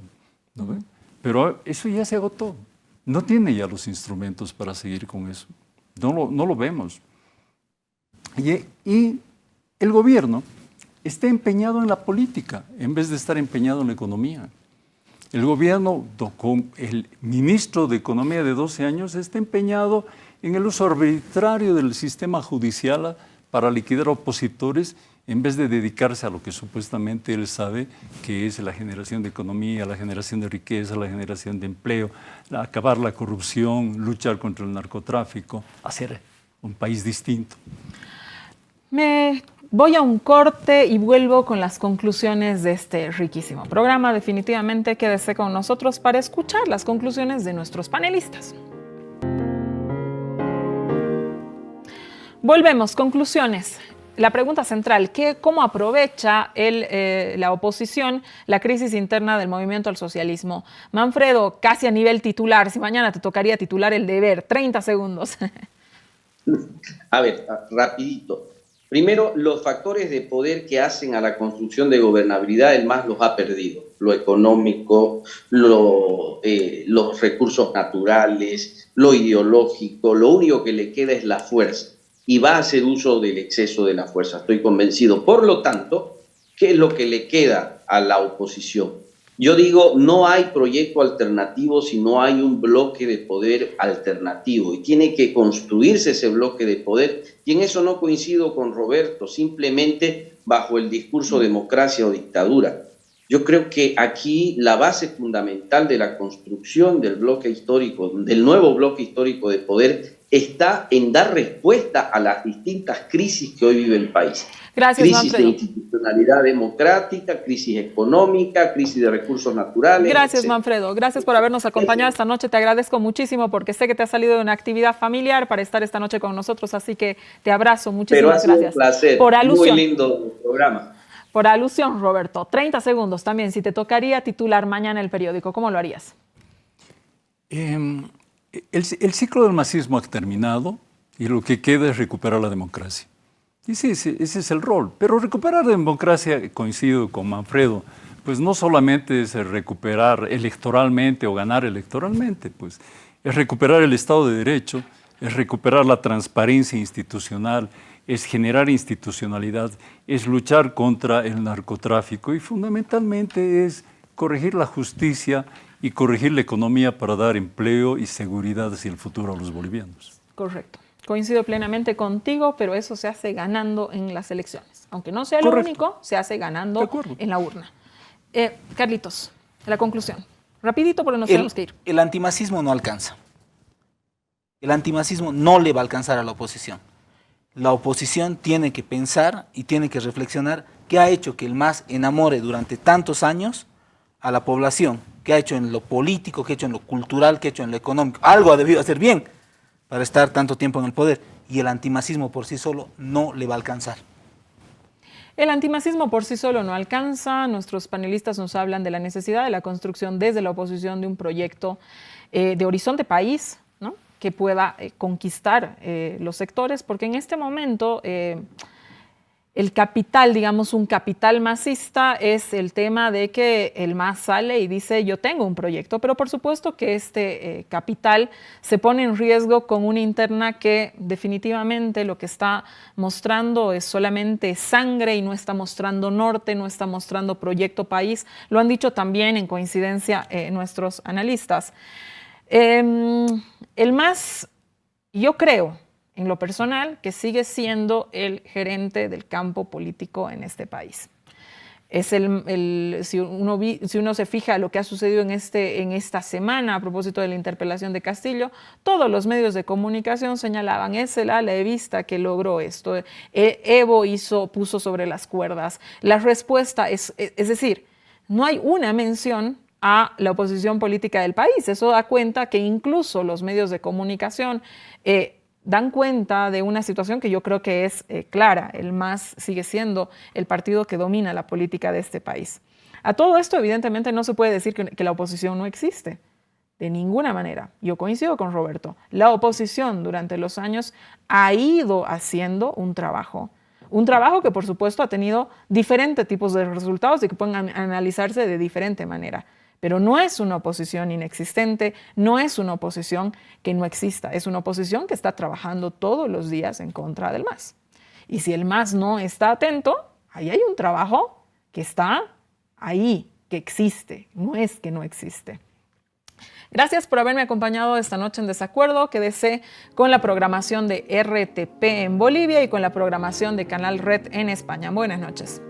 ¿no ve? Pero eso ya se agotó. No tiene ya los instrumentos para seguir con eso. No lo vemos. Y el gobierno está empeñado en la política en vez de estar empeñado en la economía. El gobierno, con el ministro de Economía de 12 años, está empeñado en el uso arbitrario del sistema judicial para liquidar opositores en vez de dedicarse a lo que supuestamente él sabe que es la generación de economía, la generación de riqueza, la generación de empleo, acabar la corrupción, luchar contra el narcotráfico, hacer un país distinto. Me voy a un corte y vuelvo con las conclusiones de este riquísimo programa. Definitivamente quédese con nosotros para escuchar las conclusiones de nuestros panelistas. Volvemos, conclusiones. La pregunta central, ¿cómo aprovecha la oposición la crisis interna del movimiento al socialismo? Manfredo, casi a nivel titular, si mañana te tocaría titular El Deber, 30 segundos. A ver, rapidito. Primero, los factores de poder que hacen a la construcción de gobernabilidad, el MAS los ha perdido. Lo económico, los recursos naturales, lo ideológico, lo único que le queda es la fuerza. Y va a hacer uso del exceso de la fuerza, estoy convencido. Por lo tanto, ¿qué es lo que le queda a la oposición? Yo digo, no hay proyecto alternativo si no hay un bloque de poder alternativo y tiene que construirse ese bloque de poder. Y en eso no coincido con Roberto, simplemente bajo el discurso democracia o dictadura. Yo creo que aquí la base fundamental de la construcción del bloque histórico, del nuevo bloque histórico de poder, está en dar respuesta a las distintas crisis que hoy vive el país. Gracias, crisis Manfredo. de institucionalidad democrática, crisis económica, crisis de recursos naturales. Gracias, etc. Manfredo. Gracias por habernos acompañado esta noche. Te agradezco muchísimo porque sé que te has salido de una actividad familiar para estar esta noche con nosotros, así que te abrazo. Muchísimas Pero ha sido gracias. un placer. Por alusión. Muy lindo programa. Por alusión, Roberto, 30 segundos también. Si te tocaría titular mañana el periódico, ¿cómo lo harías? El ciclo del masismo ha terminado y lo que queda es recuperar la democracia. Ese es el rol. Pero recuperar la democracia, coincido con Manfredo, pues no solamente es recuperar electoralmente o ganar electoralmente, pues es recuperar el Estado de Derecho, es recuperar la transparencia institucional, es generar institucionalidad, es luchar contra el narcotráfico y fundamentalmente es corregir la justicia y corregir la economía para dar empleo y seguridad hacia el futuro a los bolivianos. Correcto. Coincido plenamente contigo, pero eso se hace ganando en las elecciones. Aunque no sea lo Correcto. único, se hace ganando en la urna. Carlitos, la conclusión. Rapidito, porque nos tenemos que ir. El antimasismo no alcanza. El antimasismo no le va a alcanzar a la oposición. La oposición tiene que pensar y tiene que reflexionar qué ha hecho que el MAS enamore durante tantos años a la población, qué ha hecho en lo político, qué ha hecho en lo cultural, qué ha hecho en lo económico. Algo ha debido hacer bien para estar tanto tiempo en el poder, y el antimasismo por sí solo no le va a alcanzar. El antimasismo por sí solo no alcanza. Nuestros panelistas nos hablan de la necesidad de la construcción desde la oposición de un proyecto de horizonte país, ¿no?, que pueda conquistar los sectores, porque en este momento el capital, digamos un capital masista, es el tema de que el MAS sale y dice yo tengo un proyecto, pero por supuesto que este capital se pone en riesgo con una interna que definitivamente lo que está mostrando es solamente sangre y no está mostrando norte, no está mostrando proyecto país. Lo han dicho también en coincidencia nuestros analistas. El MAS, yo creo, en lo personal, que sigue siendo el gerente del campo político en este país. Es si uno se fija lo que ha sucedido en esta semana a propósito de la interpelación de Castillo, todos los medios de comunicación señalaban, es el ala evista que logró esto, Evo puso sobre las cuerdas. La respuesta es decir, no hay una mención a la oposición política del país. Eso da cuenta que incluso los medios de comunicación dan cuenta de una situación que yo creo que es clara. El MAS sigue siendo el partido que domina la política de este país. A todo esto, evidentemente, no se puede decir que la oposición no existe. De ninguna manera. Yo coincido con Roberto. La oposición durante los años ha ido haciendo un trabajo que, por supuesto, ha tenido diferentes tipos de resultados y que pueden analizarse de diferente manera. Pero no es una oposición inexistente, no es una oposición que no exista, es una oposición que está trabajando todos los días en contra del MAS. Y si el MAS no está atento, ahí hay un trabajo que está ahí, que existe, no es que no existe. Gracias por haberme acompañado esta noche en Desacuerdo. Quédese con la programación de RTP en Bolivia y con la programación de Canal Red en España. Buenas noches.